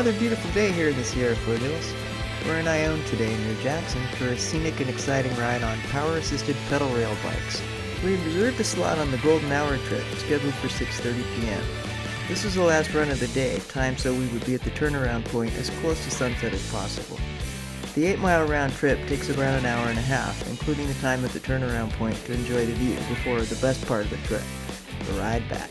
another beautiful day here in the Sierra Foothills. We're in Ione today near Jackson for a scenic and exciting ride on power-assisted pedal rail bikes. We reserved a slot on the Golden Hour trip, scheduled for 6:30 p.m. This was the last run of the day, timed so we would be at the turnaround point as close to sunset as possible. The 8-mile round trip takes around an hour and a half, including the time at the turnaround point to enjoy the view before the best part of the trip, the ride back.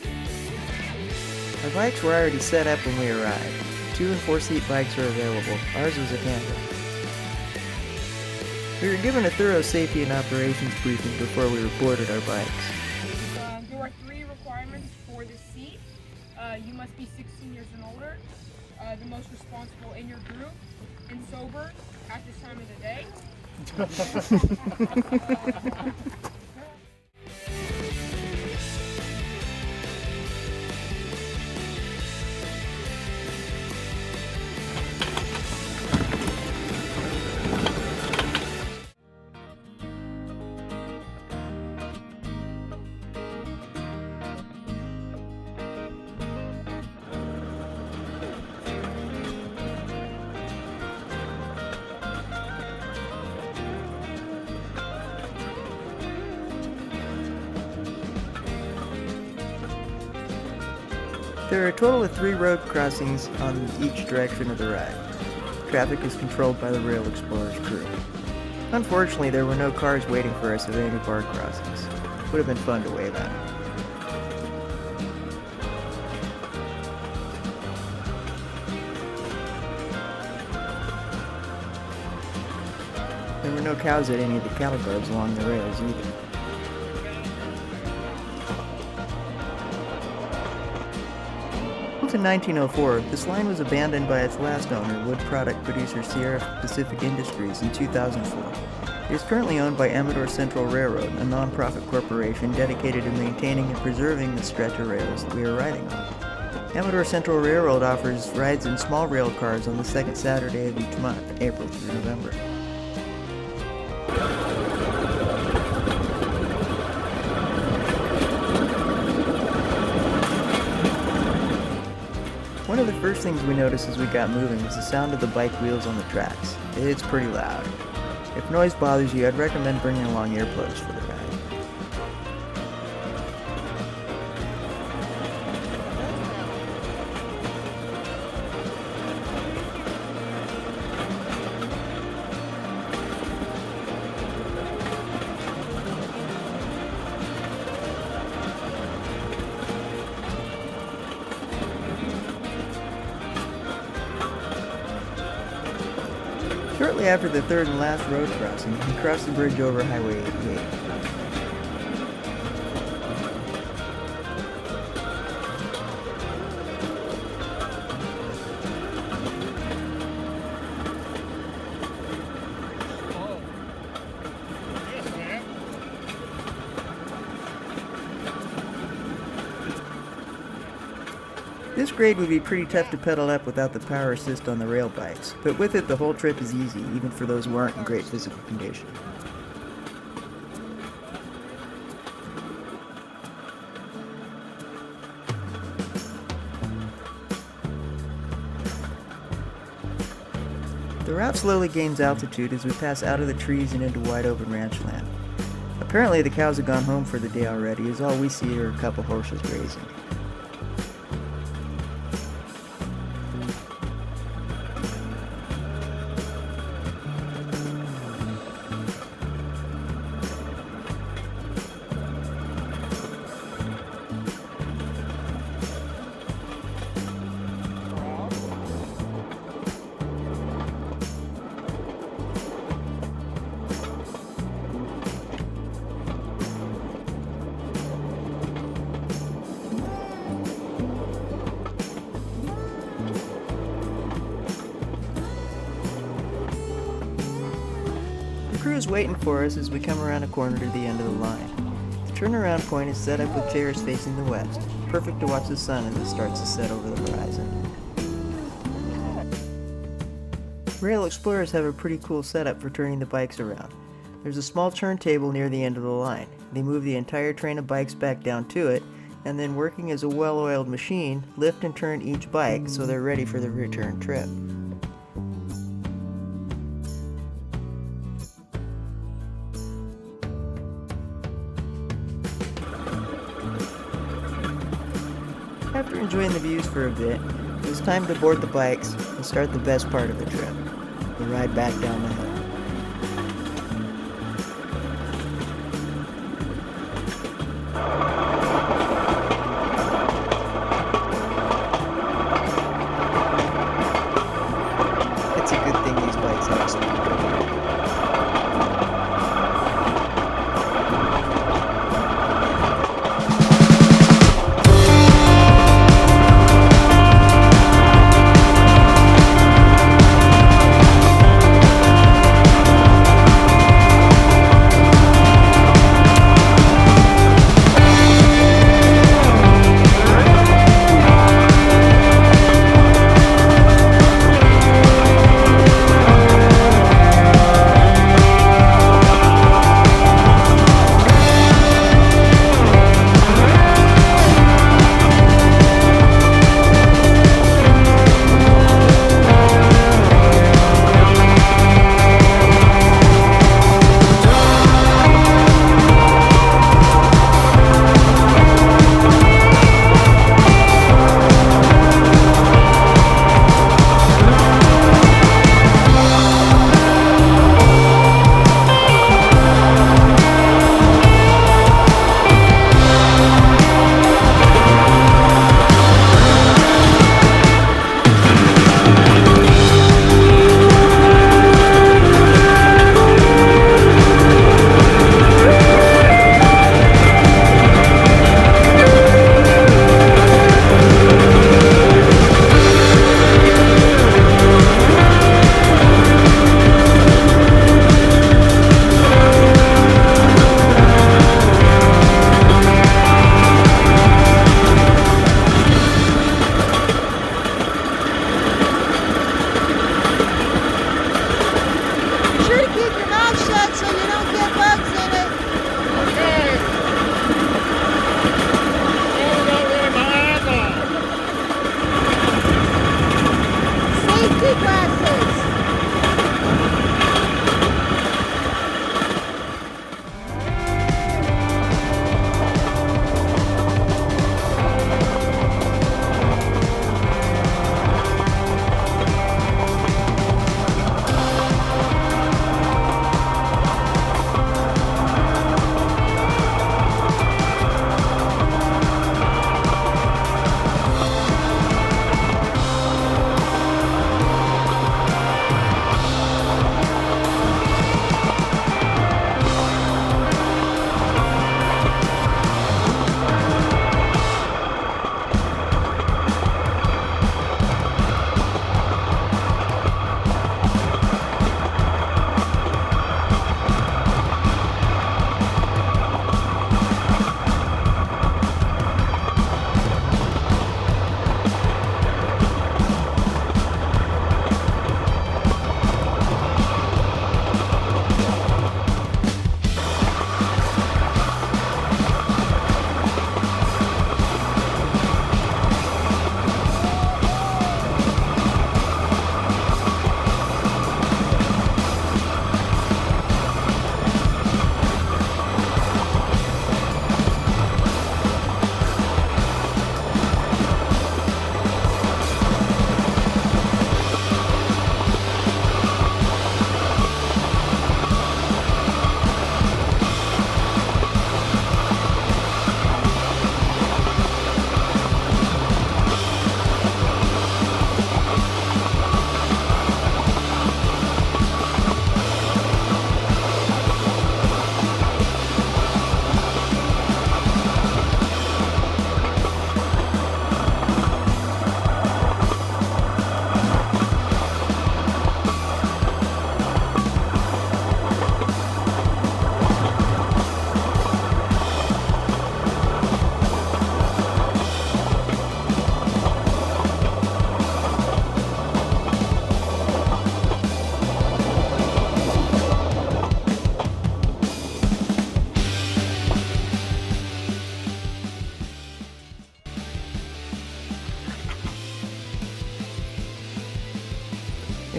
Our bikes were already set up when we arrived. 2- and 4-seat bikes are available. Ours was a tandem. We were given a thorough safety and operations briefing before we boarded our bikes. There are 3 requirements for this seat. You must be 16 years and older, the most responsible in your group, and sober at this time of the day. There are a total of 3 road crossings on each direction of the ride. Traffic is controlled by the Rail Explorers crew. Unfortunately, there were no cars waiting for us at any bar crossings. Would have been fun to wave at them. There were no cows at any of the cattle guards along the rails either. In 1904, this line was abandoned by its last owner, wood product producer Sierra Pacific Industries, in 2004. It is currently owned by Amador Central Railroad, a non-profit corporation dedicated to maintaining and preserving the stretch of rails that we are riding on. Amador Central Railroad offers rides in small rail cars on the second Saturday of each month, April through November. One of the first things we noticed as we got moving was the sound of the bike wheels on the tracks. It's pretty loud. If noise bothers you, I'd recommend bringing along earplugs for the ride. Shortly after the third and last road crossing, we crossed the bridge over Highway 88. This grade would be pretty tough to pedal up without the power assist on the rail bikes, but with it the whole trip is easy, even for those who aren't in great physical condition. The route slowly gains altitude as we pass out of the trees and into wide open ranch land. Apparently the cows have gone home for the day already, as all we see are a couple horses grazing. The crew is waiting for us as we come around a corner to the end of the line. The turnaround point is set up with chairs facing the west, perfect to watch the sun as it starts to set over the horizon. Rail Explorers have a pretty cool setup for turning the bikes around. There's a small turntable near the end of the line. They move the entire train of bikes back down to it, and then working as a well-oiled machine, lift and turn each bike so they're ready for the return trip. After enjoying the views for a bit, it was time to board the bikes and start the best part of the trip, the ride back down the hill. It's a good thing these bikes have speed control.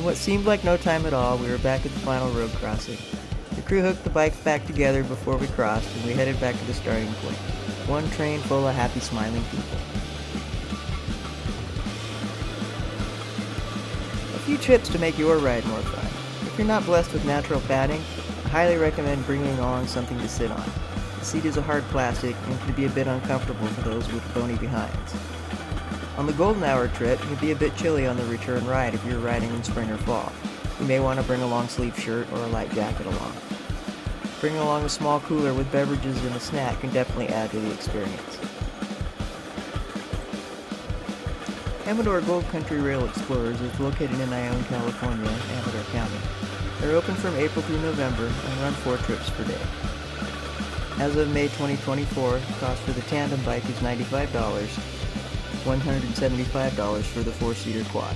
In what seemed like no time at all, we were back at the final road crossing. The crew hooked the bikes back together before we crossed, and we headed back to the starting point. One train full of happy, smiling people. A few tips to make your ride more fun. If you're not blessed with natural padding, I highly recommend bringing along something to sit on. The seat is a hard plastic and can be a bit uncomfortable for those with bony behinds. On the Golden Hour trip, it can be a bit chilly on the return ride if you're riding in spring or fall. You may want to bring a long sleeve shirt or a light jacket along. Bringing along a small cooler with beverages and a snack can definitely add to the experience. Amador Gold Country Rail Explorers is located in Ione, California, Amador County. They're open from April through November and run 4 trips per day. As of May 2024, the cost for the tandem bike is $95, $175 for the 4-seater quad.